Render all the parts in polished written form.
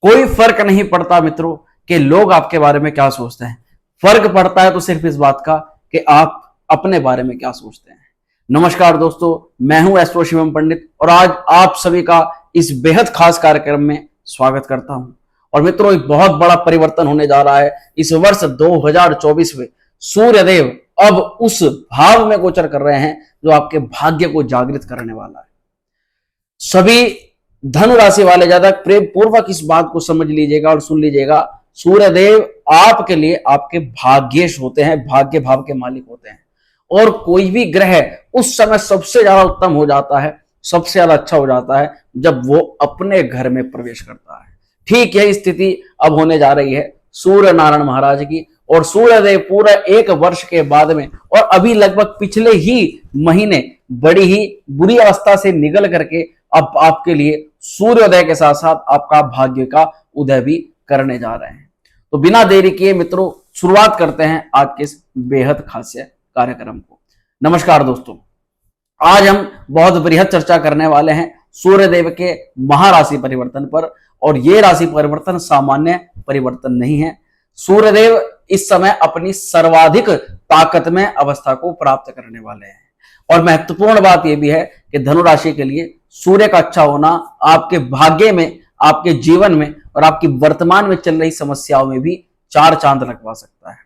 कोई फर्क नहीं पड़ता मित्रों कि लोग आपके बारे में क्या सोचते हैं। फर्क पड़ता है तो सिर्फ इस बात का कि आप अपने बारे में क्या सोचते हैं। नमस्कार दोस्तों, मैं हूं एस्ट्रो शिवम पंडित और आज आप सभी का इस बेहद खास कार्यक्रम में स्वागत करता हूं। और मित्रों, एक बहुत बड़ा परिवर्तन होने जा रहा है। इस वर्ष 2024 में सूर्यदेव अब उस भाव में गोचर कर रहे हैं जो आपके भाग्य को जागृत करने वाला है। सभी धनु राशि वाले ज्यादा प्रेम पूर्वक इस बात को समझ लीजिएगा और सुन लीजिएगा। सूर्यदेव आपके लिए आपके भाग्येश होते हैं, भाग्य भाव के मालिक होते हैं। और कोई भी ग्रह उस समय सबसे ज्यादा उत्तम हो जाता है, सबसे ज्यादा अच्छा हो जाता है जब वो अपने घर में प्रवेश करता है। ठीक यही स्थिति अब होने जा रही है सूर्य नारायण महाराज की। और सूर्यदेव पूरा एक वर्ष के बाद में और अभी लगभग पिछले ही महीने बड़ी ही बुरी अवस्था से निकल करके अब आपके लिए सूर्योदय के साथ साथ आपका भाग्य का उदय भी करने जा रहे हैं। तो बिना देरी किए मित्रों, शुरुआत करते हैं आज के इस बेहद खास कार्यक्रम को। नमस्कार दोस्तों, आज हम बहुत बृहद चर्चा करने वाले हैं सूर्यदेव के महाराशि परिवर्तन पर। और ये राशि परिवर्तन सामान्य परिवर्तन नहीं है। सूर्यदेव इस समय अपनी सर्वाधिक ताकत में अवस्था को प्राप्त करने वाले हैं। और महत्वपूर्ण बात यह भी है कि धनु राशि के लिए सूर्य का अच्छा होना आपके भाग्य में, आपके जीवन में और आपकी वर्तमान में चल रही समस्याओं में भी चार चांद लगवा सकता है।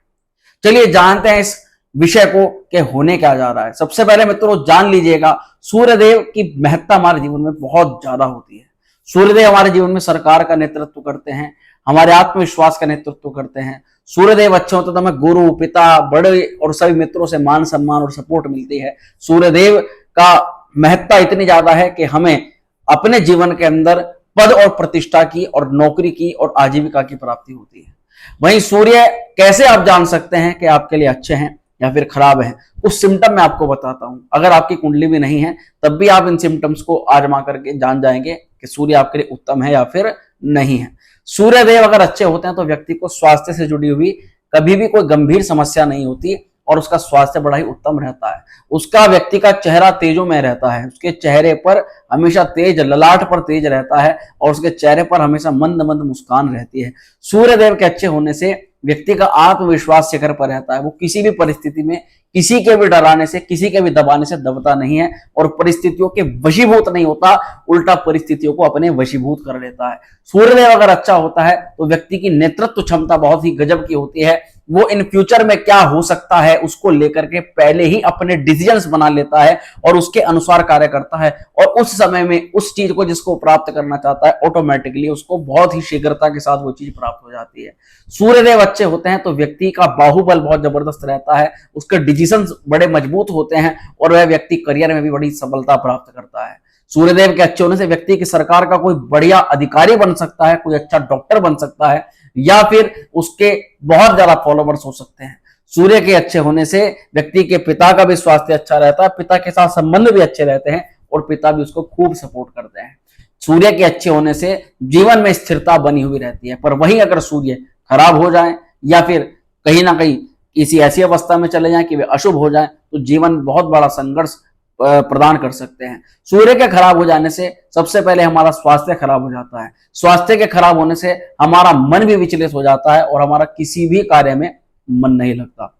चलिए जानते हैं इस विषय को कि होने क्या जा रहा है। सबसे पहले मित्रों जान लीजिएगा, सूर्यदेव की महत्ता हमारे जीवन में बहुत ज्यादा होती है। सूर्यदेव हमारे जीवन में सरकार का नेतृत्व करते हैं, हमारे आत्मविश्वास का नेतृत्व करते हैं। सूर्यदेव अच्छे होते तो हमें गुरु, पिता, बड़े और सभी मित्रों से मान सम्मान और सपोर्ट मिलती है। सूर्यदेव का महत्ता इतनी ज्यादा है कि हमें अपने जीवन के अंदर पद और प्रतिष्ठा की और नौकरी की और आजीविका की प्राप्ति होती है। वहीं सूर्य कैसे आप जान सकते हैं कि आपके लिए अच्छे हैं या फिर खराब हैं, उस सिम्टम मैं आपको बताता हूं। अगर आपकी कुंडली भी नहीं है तब भी आप इन सिम्टम्स को आजमा करके जान जाएंगे कि सूर्य आपके लिए उत्तम है या फिर नहीं है। सूर्यदेव अगर अच्छे होते हैं तो व्यक्ति को स्वास्थ्य से जुड़ी हुई कभी भी कोई गंभीर समस्या नहीं होती और उसका स्वास्थ्य बड़ा ही उत्तम रहता है। उसका व्यक्ति का चेहरा तेजोमय रहता है, उसके चेहरे पर हमेशा तेज, ललाट पर तेज रहता है और उसके चेहरे पर हमेशा मंद मंद मुस्कान रहती है। सूर्यदेव के अच्छे होने से व्यक्ति का आत्मविश्वास शिखर पर रहता है। वो किसी भी परिस्थिति में किसी के भी डराने से, किसी के भी दबाने से दबता नहीं है और परिस्थितियों के वशीभूत नहीं होता, उल्टा परिस्थितियों को अपने वशीभूत कर लेता है। सूर्यदेव अगर अच्छा होता है तो व्यक्ति की नेतृत्व क्षमता बहुत ही गजब की होती है। वो इन फ्यूचर में क्या हो सकता है उसको लेकर के पहले ही अपने डिसीजंस बना लेता है और उसके अनुसार कार्य करता है। और उस समय में उस चीज को जिसको प्राप्त करना चाहता है ऑटोमेटिकली उसको बहुत ही शीघ्रता के साथ वो चीज प्राप्त हो जाती है। सूर्यदेव अच्छे होते हैं तो व्यक्ति का बाहुबल बहुत जबरदस्त रहता है, उसके डिसीजंस बड़े मजबूत होते हैं और वह व्यक्ति करियर में भी बड़ी सफलता प्राप्त करता है। सूर्यदेव के अच्छे होने से व्यक्ति की सरकार का कोई बढ़िया अधिकारी बन सकता है, कोई अच्छा डॉक्टर बन सकता है या फिर उसके बहुत ज्यादा फॉलोवर्स हो सकते हैं। सूर्य के अच्छे होने से व्यक्ति के पिता का भी स्वास्थ्य अच्छा रहता है, पिता के साथ संबंध भी अच्छे रहते हैं और पिता भी उसको खूब सपोर्ट करते हैं। सूर्य के अच्छे होने से जीवन में स्थिरता बनी हुई रहती है। पर वहीं अगर सूर्य खराब हो जाए या फिर कहीं ना कहीं किसी ऐसी अवस्था में चले जाएं कि वे अशुभ हो जाएं तो जीवन बहुत बड़ा संघर्ष प्रदान कर सकते हैं। सूर्य के खराब हो जाने से सबसे पहले हमारा स्वास्थ्य खराब हो जाता है। स्वास्थ्य के खराब होने से हमारा मन भी विचलित हो जाता है और हमारा किसी भी कार्य में मन नहीं लगता,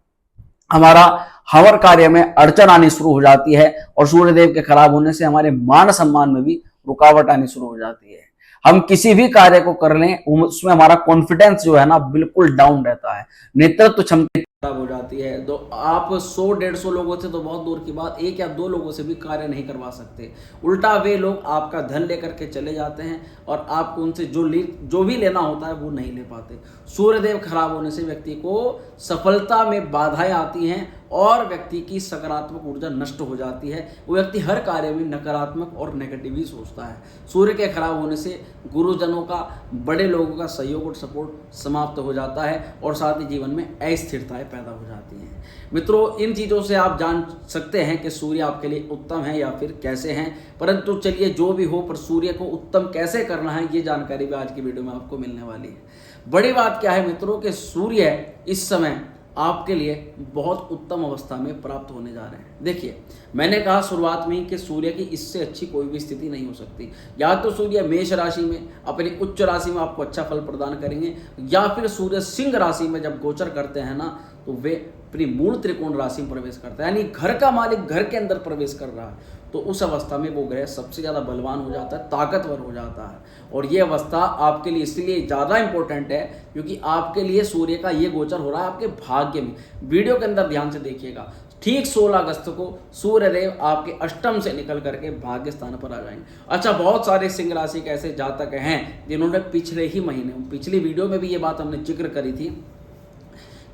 हमारा हर कार्य में अड़चन आनी शुरू हो जाती है। और सूर्यदेव के खराब होने से हमारे मान सम्मान में भी रुकावट आनी शुरू हो जाती है। हम किसी भी कार्य को कर लें उसमें हमारा कॉन्फिडेंस जो है ना बिल्कुल डाउन रहता है, नेतृत्व क्षमता खराब हो जाती है। तो आप 100-150 लोगों से तो बहुत दूर की बात 1 या 2 लोगों से भी कार्य नहीं करवा सकते। उल्टा वे लोग आपका धन लेकर के चले जाते हैं और आपको उनसे जो भी लेना होता है वो नहीं ले पाते। सूर्यदेव खराब होने से व्यक्ति को सफलता में बाधाएं आती हैं और व्यक्ति की सकारात्मक ऊर्जा नष्ट हो जाती है। वो व्यक्ति हर कार्य में नकारात्मक और नेगेटिव ही सोचता है। सूर्य के खराब होने से गुरुजनों का, बड़े लोगों का सहयोग और सपोर्ट समाप्त हो जाता है और साथ ही जीवन में अस्थिरताएं पैदा हो जाती हैं। मित्रों, इन चीज़ों से आप जान सकते हैं कि सूर्य आपके लिए उत्तम है या फिर कैसे हैं। परंतु चलिए जो भी हो, पर सूर्य को उत्तम कैसे करना है ये जानकारी भी आज की वीडियो में आपको मिलने वाली है। बड़ी बात क्या है मित्रों कि सूर्य इस समय आपके लिए बहुत उत्तम अवस्था में प्राप्त होने जा रहे हैं। देखिए, मैंने कहा शुरुआत में ही कि सूर्य की इससे अच्छी कोई भी स्थिति नहीं हो सकती। या तो सूर्य मेष राशि में अपनी उच्च राशि में आपको अच्छा फल प्रदान करेंगे, या फिर सूर्य सिंह राशि में जब गोचर करते हैं ना, तो वे अपनी मूल त्रिकोण राशि में प्रवेश करते हैं, यानी घर का मालिक घर के अंदर प्रवेश कर रहा है। तो उस अवस्था में वो ग्रह सबसे ज़्यादा बलवान हो जाता है, ताकतवर हो जाता है। और ये अवस्था आपके लिए इसलिए ज़्यादा इंपॉर्टेंट है क्योंकि आपके लिए सूर्य का ये गोचर हो रहा है आपके भाग्य में। वीडियो के अंदर ध्यान से देखिएगा, ठीक 16 अगस्त को सूर्यदेव आपके अष्टम से निकल करके भाग्य स्थान पर आ जाएंगे। अच्छा, बहुत सारे सिंह राशि के ऐसे जातक हैं जिन्होंने पिछले ही महीने, पिछली वीडियो में भी ये बात हमने जिक्र करी थी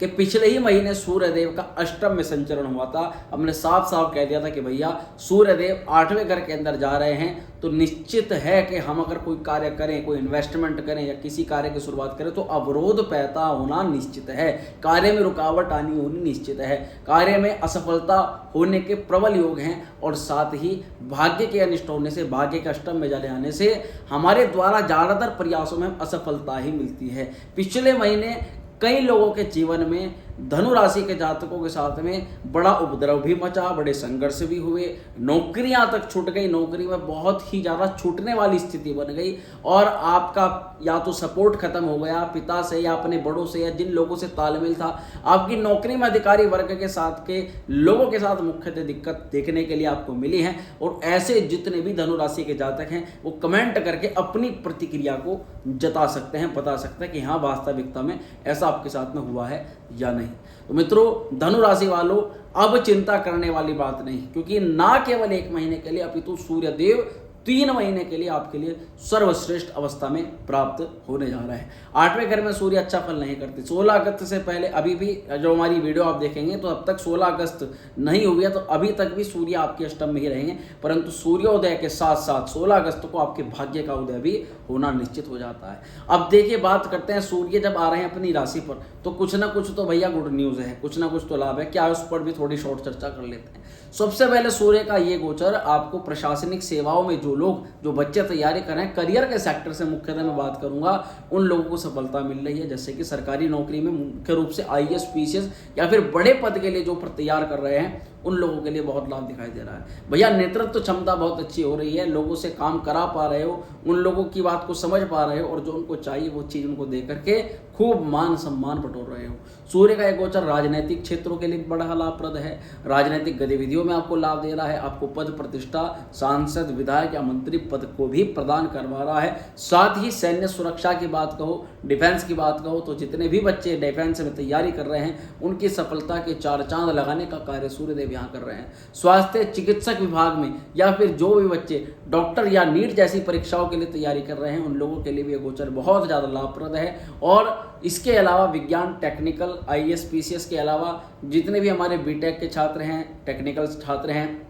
कि पिछले ही महीने सूर्यदेव का अष्टम में संचरण हुआ था। हमने साफ साफ कह दिया था कि भैया सूर्यदेव 8वें घर के अंदर जा रहे हैं, तो निश्चित है कि हम अगर कोई कार्य करें, कोई इन्वेस्टमेंट करें या किसी कार्य की शुरुआत करें तो अवरोध पैदा होना निश्चित है, कार्य में रुकावट आनी होनी निश्चित है, कार्य में असफलता होने के प्रबल योग हैं। और साथ ही भाग्य के अनिष्ट होने से, भाग्य के अष्टम में चले आने से हमारे द्वारा ज़्यादातर प्रयासों में असफलता ही मिलती है। पिछले महीने कई लोगों के जीवन में धनु राशि के जातकों के साथ में बड़ा उपद्रव भी मचा, बड़े संघर्ष भी हुए, नौकरियां तक छूट गई, नौकरी में बहुत ही ज़्यादा छूटने वाली स्थिति बन गई और आपका या तो सपोर्ट खत्म हो गया पिता से या अपने बड़ों से या जिन लोगों से तालमेल था। आपकी नौकरी में अधिकारी वर्ग के साथ के लोगों के साथ मुख्यतः दिक्कत देखने के लिए आपको मिली है। और ऐसे जितने भी धनु राशि के जातक हैं वो कमेंट करके अपनी प्रतिक्रिया को जता सकते हैं, बता सकते हैं कि हाँ वास्तविकता में ऐसा आपके साथ में हुआ है या नहीं। तो मित्रों, धनु राशि वालों, अब चिंता करने वाली बात नहीं, क्योंकि ना केवल 1 महीने के लिए अपितु सूर्यदेव 3 महीने के लिए आपके लिए सर्वश्रेष्ठ अवस्था में प्राप्त होने जा रहा है। 8वें घर में सूर्य अच्छा फल नहीं करते। 16 अगस्त से पहले अभी भी जो हमारी वीडियो आप देखेंगे तो अब तक 16 अगस्त नहीं हुई है, तो अभी तक भी सूर्य आपके अष्टम में ही रहेंगे, परंतु सूर्योदय के साथ साथ 16 अगस्त को आपके भाग्य का उदय भी होना निश्चित हो जाता है। अब देखिए, बात करते हैं सूर्य जब आ रहे हैं अपनी राशि पर तो कुछ ना कुछ तो भैया गुड न्यूज़ है, कुछ ना कुछ तो लाभ है। क्या है उस पर भी थोड़ी शॉर्ट चर्चा कर लेते हैं। सबसे पहले सूर्य का ये गोचर आपको प्रशासनिक सेवाओं में जो बच्चे तैयारी कर रहे हैं, करियर के सेक्टर से मुख्यतः मैं बात करूंगा, उन लोगों को सफलता मिल रही है। जैसे कि सरकारी नौकरी में मुख्य रूप से IAS PCS या फिर बड़े पद के लिए जो तैयार कर रहे हैं उन लोगों के लिए बहुत लाभ दिखाई दे रहा है। भैया नेतृत्व क्षमता बहुत अच्छी हो रही है, लोगों से काम करा पा रहे हो, उन लोगों की बात को समझ पा रहे हो और जो उनको चाहिए वो चीज़ उनको दे करके खूब मान सम्मान बटोर रहे हो। सूर्य का एक गोचर राजनीतिक क्षेत्रों के लिए बड़ा लाभप्रद है, राजनीतिक गतिविधियों में आपको लाभ दे रहा है, आपको पद प्रतिष्ठा, सांसद, विधायक या मंत्री पद को भी प्रदान करवा रहा है। साथ ही सैन्य सुरक्षा की बात कहो, डिफेंस की बात कहो, तो जितने भी बच्चे डिफेंस में तैयारी कर रहे हैं उनकी सफलता के 4 चांद लगाने का कार्य सूर्यदेव यहाँ कर रहे हैं। स्वास्थ्य चिकित्सक विभाग में या फिर जो भी बच्चे डॉक्टर या नीट जैसी परीक्षाओं के लिए तैयारी कर रहे हैं उन लोगों के लिए भी ये गोचर बहुत ज़्यादा लाभप्रद है। और इसके अलावा विज्ञान, टेक्निकल, IAS PCS के अलावा जितने भी हमारे BTech के छात्र हैं, टेक्निकल छात्र हैं,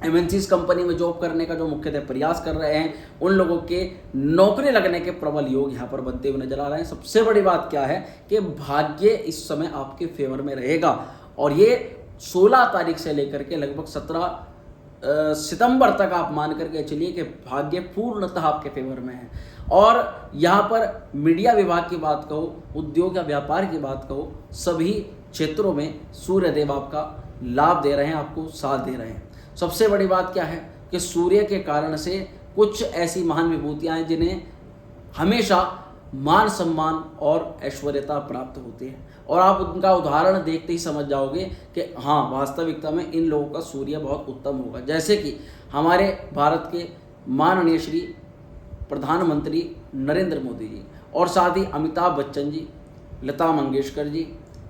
MNCs कंपनी में जॉब करने का जो मुख्यतः प्रयास कर रहे हैं, उन लोगों के नौकरी लगने के प्रबल योग यहाँ पर बनते हुए नजर आ रहे हैं। सबसे बड़ी बात क्या है कि भाग्य इस समय आपके फेवर में रहेगा और ये 16 तारीख से लेकर के लगभग 17 सितंबर तक आप मान करके चलिए कि भाग्य पूर्णतः आपके फेवर में है। और यहाँ पर मीडिया विभाग की बात कहो, उद्योग या व्यापार की बात कहो, सभी क्षेत्रों में सूर्यदेव आपका लाभ दे रहे हैं, आपको साथ दे रहे हैं। सबसे बड़ी बात क्या है कि सूर्य के कारण से कुछ ऐसी महान विभूतियाँ हैं जिन्हें हमेशा मान सम्मान और ऐश्वर्यता प्राप्त होती है और आप उनका उदाहरण देखते ही समझ जाओगे कि हाँ वास्तविकता में इन लोगों का सूर्य बहुत उत्तम होगा। जैसे कि हमारे भारत के माननीय श्री प्रधानमंत्री नरेंद्र मोदी जी और साथ ही अमिताभ बच्चन जी, लता मंगेशकर जी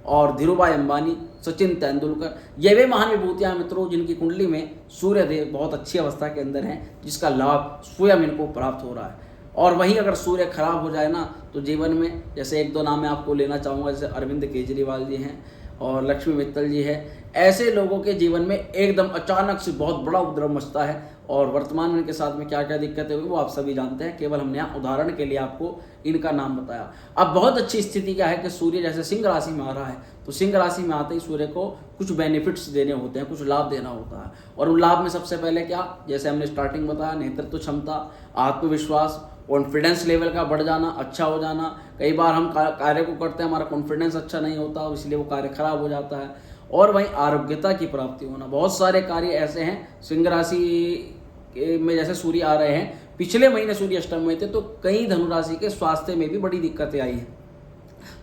और धीरूभाई अंबानी, सचिन तेंदुलकर, ये वे महान विभूतियाँ मित्रों जिनकी कुंडली में सूर्यदेव बहुत अच्छी अवस्था के अंदर हैं, जिसका लाभ स्वयं इनको प्राप्त हो रहा है। और वहीं अगर सूर्य खराब हो जाए ना तो जीवन में, जैसे 1-2 नाम मैं आपको लेना चाहूँगा, जैसे अरविंद केजरीवाल जी हैं और लक्ष्मी मित्तल जी है, ऐसे लोगों के जीवन में एकदम अचानक से बहुत बड़ा उपद्रव मचता है और वर्तमान में इनके साथ में क्या क्या दिक्कतें हुई वो आप सभी जानते हैं। केवल हमने यहाँ उदाहरण के लिए आपको इनका नाम बताया। अब बहुत अच्छी स्थिति क्या है कि सूर्य जैसे सिंह राशि में आ रहा है, तो सिंह राशि में आते ही सूर्य को कुछ बेनिफिट्स देने होते हैं, कुछ लाभ देना होता है। और उन लाभ में सबसे पहले क्या, जैसे हमने स्टार्टिंग बताया, नेतृत्व क्षमता, आत्मविश्वास कॉन्फिडेंस लेवल का बढ़ जाना, अच्छा हो जाना। कई बार हम कार्य को करते हैं, हमारा कॉन्फिडेंस अच्छा नहीं होता, इसलिए वो कार्य खराब हो जाता है। और वहीं आरोग्यता की प्राप्ति होना, बहुत सारे कार्य ऐसे हैं सिंह राशि में जैसे सूर्य आ रहे हैं, पिछले महीने सूर्य अष्टम में थे तो कई धनुराशि के स्वास्थ्य में भी बड़ी दिक्कतें आई हैं,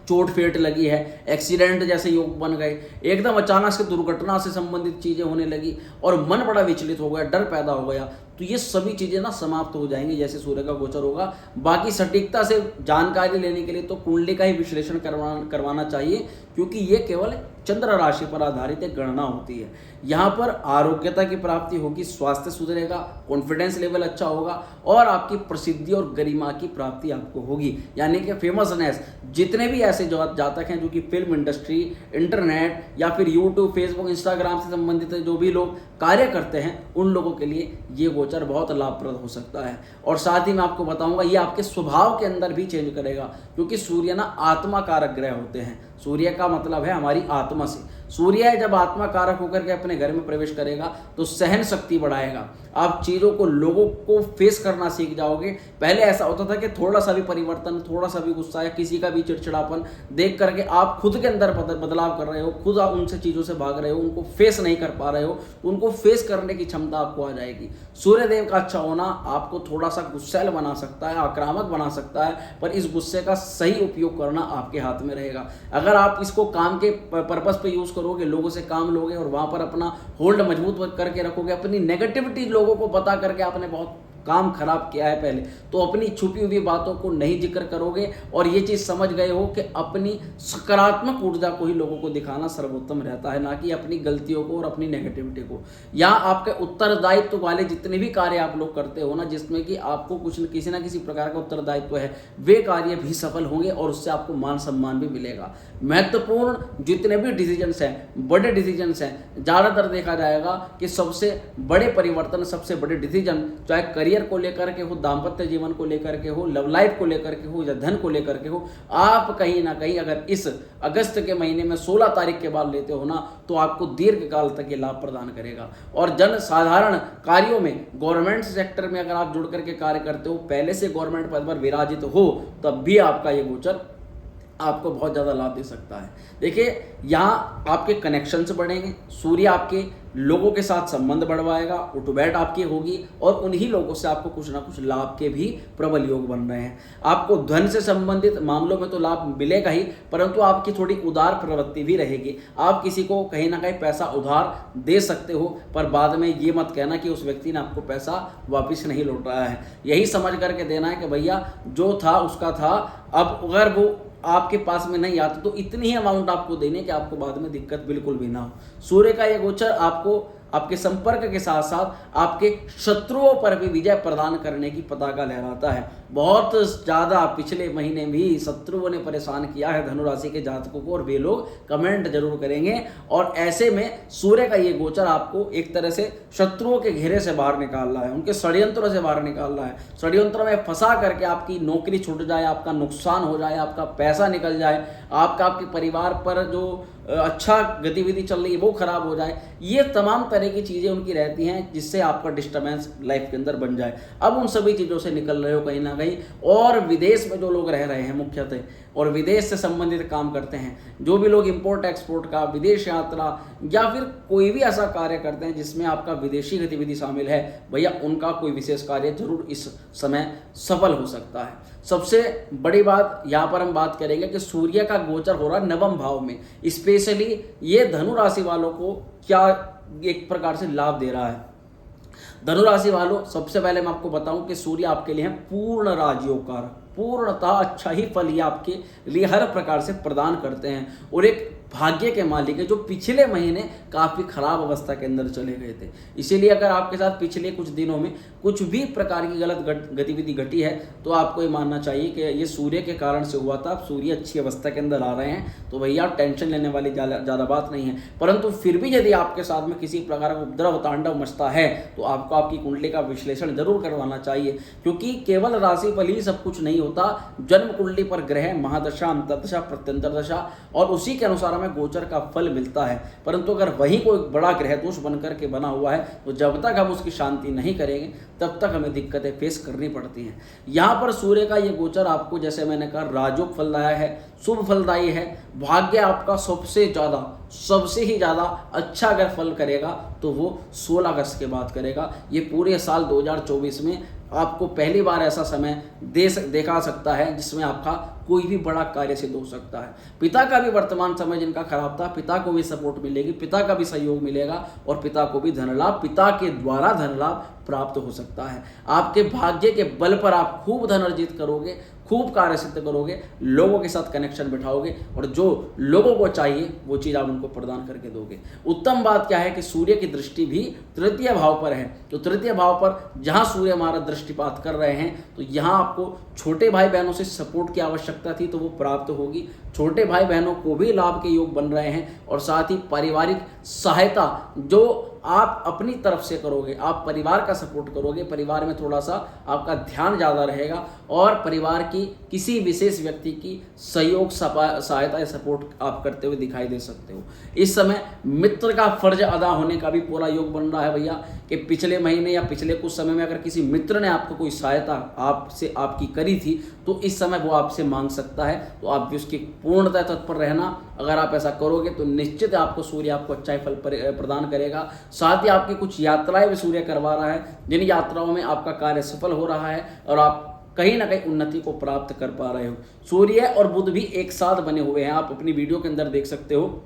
चोट फेट लगी है, एक्सीडेंट जैसे योग बन गए, एकदम अचानक से दुर्घटना से संबंधित चीजें होने लगी और मन बड़ा विचलित हो गया, डर पैदा हो गया। तो ये सभी चीजें ना समाप्त हो जाएंगी जैसे सूर्य का गोचर होगा। बाकी सटीकता से जानकारी लेने के लिए तो कुंडली का ही विश्लेषण करवाना चाहिए, क्योंकि ये केवल चंद्र राशि पर आधारित एक गणना होती है। यहाँ पर आरोग्यता की प्राप्ति होगी, स्वास्थ्य सुधरेगा, कॉन्फिडेंस लेवल अच्छा होगा और आपकी प्रसिद्धि और गरिमा की प्राप्ति आपको होगी, यानी कि फेमसनेस। जितने भी ऐसे जातक हैं जो कि फिल्म इंडस्ट्री, इंटरनेट या फिर यूट्यूब, फेसबुक, इंस्टाग्राम से संबंधित जो भी लोग कार्य करते हैं, उन लोगों के लिए ये गोचर बहुत लाभप्रद हो सकता है। और साथ ही मैं आपको बताऊंगा ये आपके स्वभाव के अंदर भी चेंज करेगा, क्योंकि सूर्य ना आत्मा कारक ग्रह होते हैं। सूर्य का मतलब है हमारी आत्मा से। सूर्य जब आत्मा कारक होकर के अपने घर में प्रवेश करेगा तो सहन शक्ति बढ़ाएगा, आप चीज़ों को, लोगों को फेस करना सीख जाओगे। पहले ऐसा होता था कि थोड़ा सा भी परिवर्तन, थोड़ा सा भी गुस्सा या किसी का भी चिड़चिड़ापन देख करके आप खुद के अंदर बदलाव कर रहे हो, खुद आप उनसे चीज़ों से भाग रहे हो, उनको फेस नहीं कर पा रहे हो, उनको फेस करने की क्षमता आपको आ जाएगी। सूर्यदेव का अच्छा होना आपको थोड़ा सा गुस्सैल बना सकता है, आक्रामक बना सकता है, पर इस गुस्से का सही उपयोग करना आपके हाथ में रहेगा। अगर आप इसको काम के पर्पस पे यूज करोगे, लोगों से काम लोगे और वहां पर अपना होल्ड मजबूत करके रखोगे, अपनी नेगेटिविटी लोगों को बता करके आपने बहुत काम खराब किया है पहले, तो अपनी छुपी हुई बातों को नहीं जिक्र करोगे और ये चीज समझ गए हो कि अपनी सकारात्मक ऊर्जा को ही लोगों को दिखाना सर्वोत्तम रहता है, ना कि अपनी गलतियों को और अपनी नेगेटिविटी को। यहाँ आपके उत्तरदायित्व वाले जितने भी कार्य आप लोग करते हो ना, जिसमें कि आपको किसी ना किसी प्रकार का उत्तरदायित्व है, वे कार्य भी सफल होंगे और उससे आपको मान सम्मान भी मिलेगा। महत्वपूर्ण जितने भी डिसीजंस हैं, बड़े डिसीजंस हैं, ज़्यादातर देखा जाएगा कि सबसे बड़े परिवर्तन, सबसे बड़े डिसीजन, चाहे करियर को लेकर के हो, दाम्पत्य जीवन को लेकर के हो, लव लाइफ को लेकर के हो या धन को लेकर के हो, आप कहीं ना कहीं अगर इस अगस्त के महीने में 16 तारीख के बाद लेते हो ना, तो आपको दीर्घ काल तक ये लाभ प्रदान करेगा। और जन साधारण कार्यों में, गवर्नमेंट सेक्टर में अगर आप जुड़ करके कार्य करते हो, पहले से गवर्नमेंट पद पर विराजित हो, तब भी आपका ये गोचर आपको बहुत ज़्यादा लाभ दे सकता है। देखिए, यहाँ आपके कनेक्शंस बढ़ेंगे, सूर्य आपके लोगों के साथ संबंध बढ़वाएगा, उठबैठ आपकी होगी और उन्हीं लोगों से आपको कुछ ना कुछ लाभ के भी प्रबल योग बन रहे हैं। आपको धन से संबंधित मामलों में तो लाभ मिलेगा ही, परंतु आपकी थोड़ी उदार प्रवृत्ति भी रहेगी। आप किसी को कहीं ना कहीं पैसा उधार दे सकते हो, पर बाद में ये मत कहना कि उस व्यक्ति ने आपको पैसा वापस नहीं लौट रहा है। यही समझ करके देना है कि भैया जो था उसका था, अब अगर वो आपके पास में नहीं आता तो इतनी ही अमाउंट आपको देने कि आपको बाद में दिक्कत बिल्कुल भी ना हो। सूर्य का ये गोचर आपको आपके संपर्क के साथ साथ आपके शत्रुओं पर भी विजय प्रदान करने की पताका लहराता है। बहुत ज़्यादा पिछले महीने भी शत्रुओं ने परेशान किया है धनुराशि के जातकों को, और वे लोग कमेंट जरूर करेंगे। और ऐसे में सूर्य का ये गोचर आपको एक तरह से शत्रुओं के घेरे से बाहर निकाल रहा है, उनके षड्यंत्रों से बाहर निकाल रहा है। षड्यंत्रों में फंसा करके आपकी नौकरी छूट जाए, आपका नुकसान हो जाए, आपका पैसा निकल जाए, आपके परिवार पर जो अच्छा गतिविधि चल रही है वो खराब हो जाए, ये तमाम तरह की चीज़ें उनकी रहती हैं जिससे आपका डिस्टर्बेंस लाइफ के अंदर बन जाए। अब उन सभी चीज़ों से निकल रहे हो कहीं ना कहीं। और विदेश में जो लोग रह रहे हैं मुख्यतः, और विदेश से संबंधित काम करते हैं, जो भी लोग इंपोर्ट एक्सपोर्ट का, विदेश यात्रा या फिर कोई भी ऐसा कार्य करते हैं जिसमें आपका विदेशी गतिविधि शामिल है, भैया उनका कोई विशेष कार्य जरूर इस समय सफल हो सकता है। सबसे बड़ी बात यहाँ पर हम बात करेंगे कि सूर्य का गोचर हो रहा है नवम भाव में, स्पेशली ये धनु राशि वालों को क्या एक प्रकार से लाभ दे रहा है। धनु राशि वालों, सबसे पहले मैं आपको बताऊं कि सूर्य आपके लिए है पूर्ण राजयोग कारक, पूर्णतः अच्छा ही फल ये आपके लिए हर प्रकार से प्रदान करते हैं, और एक भाग्य के मालिक है जो पिछले महीने काफ़ी खराब अवस्था के अंदर चले गए थे। इसीलिए अगर आपके साथ पिछले कुछ दिनों में कुछ भी प्रकार की गलत गतिविधि घटी है तो आपको ये मानना चाहिए कि ये सूर्य के कारण से हुआ था। अब सूर्य अच्छी अवस्था के अंदर आ रहे हैं तो भैया आप टेंशन लेने वाली ज़्यादा बात नहीं है। परंतु फिर भी यदि आपके साथ में किसी प्रकार का उपद्रव तांडव मचता है तो आपको आपकी कुंडली का विश्लेषण जरूर करवाना चाहिए, क्योंकि केवल राशिफल ही सब कुछ नहीं होता। जन्म कुंडली पर ग्रह, महादशा, अंतर्दशा, प्रत्यंतर दशा और उसी के अनुसार अनुसार में गोचर का फल मिलता है, परंतु अगर वही कोई बड़ा ग्रह दोष बन करके बना हुआ है तो जब तक हम उसकी शांति नहीं करेंगे तब तक हमें दिक्कतें फेस करनी पड़ती हैं। यहाँ पर सूर्य का ये गोचर आपको, जैसे मैंने कहा, राजयोग फलदायी है, शुभ फलदायी है। भाग्य आपका सबसे ही ज़्यादा अच्छा अगर फल करेगा तो वो 16 अगस्त के बाद करेगा। ये पूरे साल 2024 में आपको पहली बार ऐसा समय देखा सकता है जिसमें आपका कोई भी बड़ा कार्य सिद्ध हो सकता है। पिता का भी वर्तमान समय जिनका खराब था, पिता को भी सपोर्ट मिलेगी, पिता का भी सहयोग मिलेगा और पिता को भी धन लाभ, पिता के द्वारा धन लाभ प्राप्त हो सकता है। आपके भाग्य के बल पर आप खूब धन अर्जित करोगे, खूब कार्य सिद्ध करोगे, लोगों के साथ कनेक्शन बिठाओगे और जो लोगों को चाहिए वो चीज़ आप उनको प्रदान करके दोगे। उत्तम बात क्या है कि सूर्य की दृष्टि भी तृतीय भाव पर है, तो तृतीय भाव पर जहाँ सूर्य हमारा दृष्टिपात कर रहे हैं तो यहाँ आपको छोटे भाई बहनों से सपोर्ट की आवश्यकता थी तो वो प्राप्त होगी। छोटे भाई बहनों को भी लाभ के योग बन रहे हैं और साथ ही पारिवारिक सहायता जो आप अपनी तरफ से करोगे, आप परिवार का सपोर्ट करोगे, परिवार में थोड़ा सा आपका ध्यान ज़्यादा रहेगा और परिवार की किसी विशेष व्यक्ति की सहयोग सहायता या सपोर्ट आप करते हुए दिखाई दे सकते हो। इस समय मित्र का फर्ज अदा होने का भी पूरा योग बन रहा है भैया, कि पिछले महीने या पिछले कुछ समय में अगर किसी मित्र ने आपको कोई सहायता आपकी करी थी तो इस समय वो आपसे मांग सकता है, तो आप भी उसकी पूर्णतः तत्पर रहना। अगर आप ऐसा करोगे तो निश्चित आपको सूर्य आपको अच्छा ही फल प्रदान करेगा। साथ ही आपकी कुछ यात्राएं भी सूर्य करवा रहा है, जिन यात्राओं में आपका कार्य सफल हो रहा है और आप कहीं ना कहीं उन्नति को प्राप्त कर पा रहे हो। सूर्य और बुध भी एक साथ बने हुए हैं, आप अपनी वीडियो के अंदर देख सकते हो।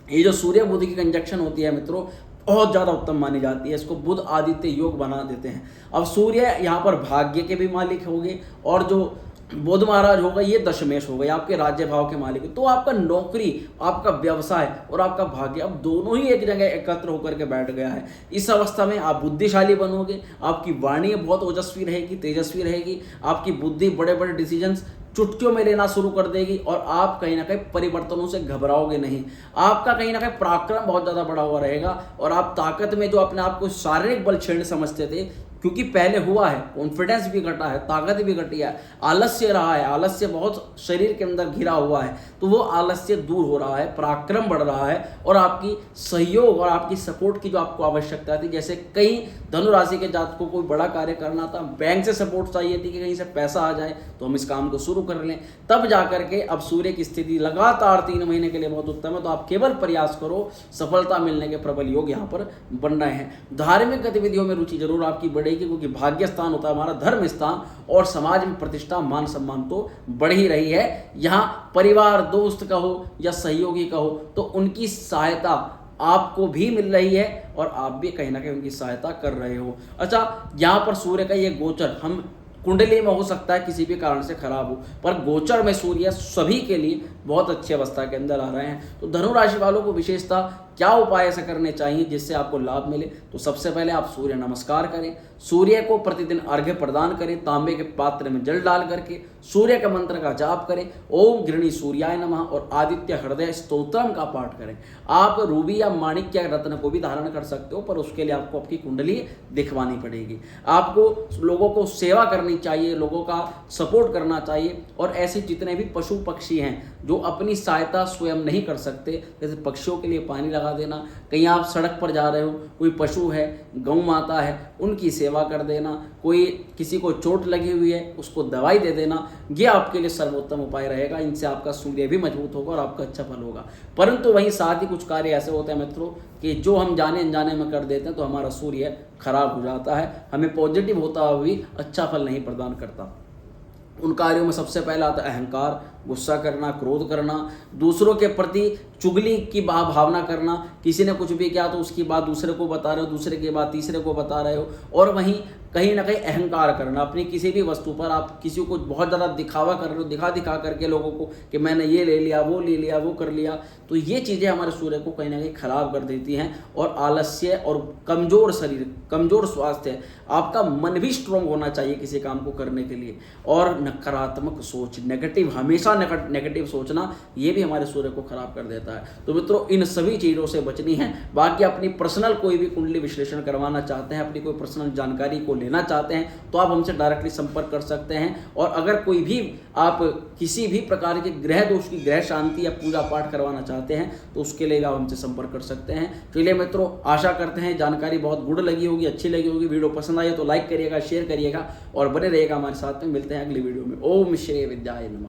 ये जो सूर्य बुध की कंजक्शन होती है मित्रों, बहुत ज़्यादा उत्तम मानी जाती है, इसको बुध आदित्य योग बना देते हैं। अब सूर्य यहाँ पर भाग्य के भी मालिक होंगे और जो बुध महाराज होगा ये दशमेश हो गए, आपके राज्य भाव के मालिक। तो आपका नौकरी, आपका व्यवसाय और आपका भाग्य अब दोनों ही एक जगह एकत्र होकर के बैठ गया है। इस अवस्था में आप बुद्धिशाली बनोगे, आपकी वाणी बहुत ओजस्वी रहेगी, तेजस्वी रहेगी, आपकी बुद्धि बड़े बड़े डिसीजंस चुटकियों में लेना शुरू कर देगी और आप कहीं ना कहीं परिवर्तनों से घबराओगे नहीं। आपका कहीं ना कहीं पराक्रम बहुत ज़्यादा बढ़ा हुआ रहेगा और आप ताकत में जो अपने आप को शारीरिक बल क्षीण समझते थे, क्योंकि पहले हुआ है, कॉन्फिडेंस भी घटा है, ताकत भी घटी है, आलस्य रहा है, आलस्य बहुत शरीर के अंदर घिरा हुआ है, तो वो आलस्य दूर हो रहा है, पराक्रम बढ़ रहा है और आपकी सहयोग और आपकी सपोर्ट की जो आपको आवश्यकता थी, जैसे कई धनु राशि के जातकों को कोई बड़ा कार्य करना था, बैंक से सपोर्ट चाहिए थी कि कहीं से पैसा आ जाए तो हम इस काम को शुरू कर लें, तब जाकर के अब सूर्य की स्थिति लगातार 3 महीने के लिए बहुत उत्तम है। तो आप केवल प्रयास करो, सफलता मिलने के प्रबल योग यहाँ पर बन रहे हैं। धार्मिक गतिविधियों में रुचि जरूर आपकी बढ़ेगी, क्योंकि भाग्य स्थान होता है हमारा धर्म स्थान और समाज में प्रतिष्ठा मान सम्मान तो बढ़ ही रही है। यहाँ परिवार, दोस्त का हो या सहयोगी का हो तो उनकी सहायता आपको भी मिल रही है और आप भी कहीं ना कहीं उनकी सहायता कर रहे हो। अच्छा, यहाँ पर सूर्य का ये गोचर हम कुंडली में हो सकता है किसी भी कारण से खराब हो, पर गोचर में सूर्य सभी के लिए बहुत अच्छी अवस्था के अंदर आ रहे हैं। तो धनु राशि वालों को विशेषता क्या उपाय ऐसे करने चाहिए जिससे आपको लाभ मिले? तो सबसे पहले आप सूर्य नमस्कार करें, सूर्य को प्रतिदिन अर्घ्य प्रदान करें, तांबे के पात्र में जल डाल करके सूर्य के मंत्र का जाप करें, ओम गृणी सूर्याय नमः और आदित्य हृदय स्तोत्रम का पाठ करें। आप रूबी या माणिक्य रत्न को भी धारण कर सकते हो, पर उसके लिए आपको आपकी कुंडली दिखवानी पड़ेगी। आपको लोगों को सेवा करनी चाहिए, लोगों का सपोर्ट करना चाहिए और ऐसे जितने भी पशु पक्षी हैं जो अपनी सहायता स्वयं नहीं कर सकते, जैसे पक्षियों के लिए पानी लगा देना, कहीं आप सड़क पर जा रहे हो, कोई पशु है, गौ माता है, उनकी सेवा कर देना, कोई किसी को चोट लगी हुई है उसको दवाई दे देना, ये आपके लिए सर्वोत्तम उपाय रहेगा। इनसे आपका सूर्य भी मजबूत होगा और आपका अच्छा फल होगा। परंतु वहीं साथ ही कुछ कार्य ऐसे होते हैं मित्रों कि जो हम जाने अनजाने में कर देते हैं तो हमारा सूर्य खराब हो जाता है, हमें पॉजिटिव होता हुआ भी अच्छा फल नहीं प्रदान करता। उन कार्यों में सबसे पहला आता है अहंकार, गुस्सा करना, क्रोध करना, दूसरों के प्रति चुगली की भावना करना, किसी ने कुछ भी किया तो उसकी बात दूसरे को बता रहे हो, दूसरे की बात तीसरे को बता रहे हो, और वहीं कहीं ना कहीं अहंकार करना, अपनी किसी भी वस्तु पर आप किसी को बहुत ज़्यादा दिखावा कर रहे हो, दिखा करके लोगों को कि मैंने ये ले लिया, वो ले लिया, वो कर लिया, तो ये चीज़ें हमारे सूर्य को कहीं ना कहीं खराब कर देती हैं और आलस्य और कमज़ोर शरीर, कमज़ोर स्वास्थ्य, आपका मन भी स्ट्रांग होना चाहिए किसी काम को करने के लिए, और नकारात्मक सोच, हमेशा नेगेटिव सोचना, ये भी हमारे सूर्य को खराब कर देता है। तो मित्रों इन सभी चीज़ों से बचनी है। बाकी अपनी पर्सनल कोई भी कुंडली विश्लेषण करवाना चाहते हैं, अपनी कोई पर्सनल जानकारी को लेना चाहते हैं तो आप हमसे डायरेक्टली संपर्क कर सकते हैं। और अगर कोई भी आप किसी भी प्रकार के ग्रह दोष की ग्रह शांति या पूजा पाठ करवाना चाहते हैं तो उसके लिए आप हमसे संपर्क कर सकते हैं। चलिए मित्रों, आशा करते हैं जानकारी बहुत गुड लगी होगी, अच्छी लगी होगी। वीडियो पसंद आई तो लाइक करिएगा, शेयर करिएगा और बने रहिएगा हमारे साथ में। मिलते हैं अगली वीडियो में। ओम श्री विद्याय नमः।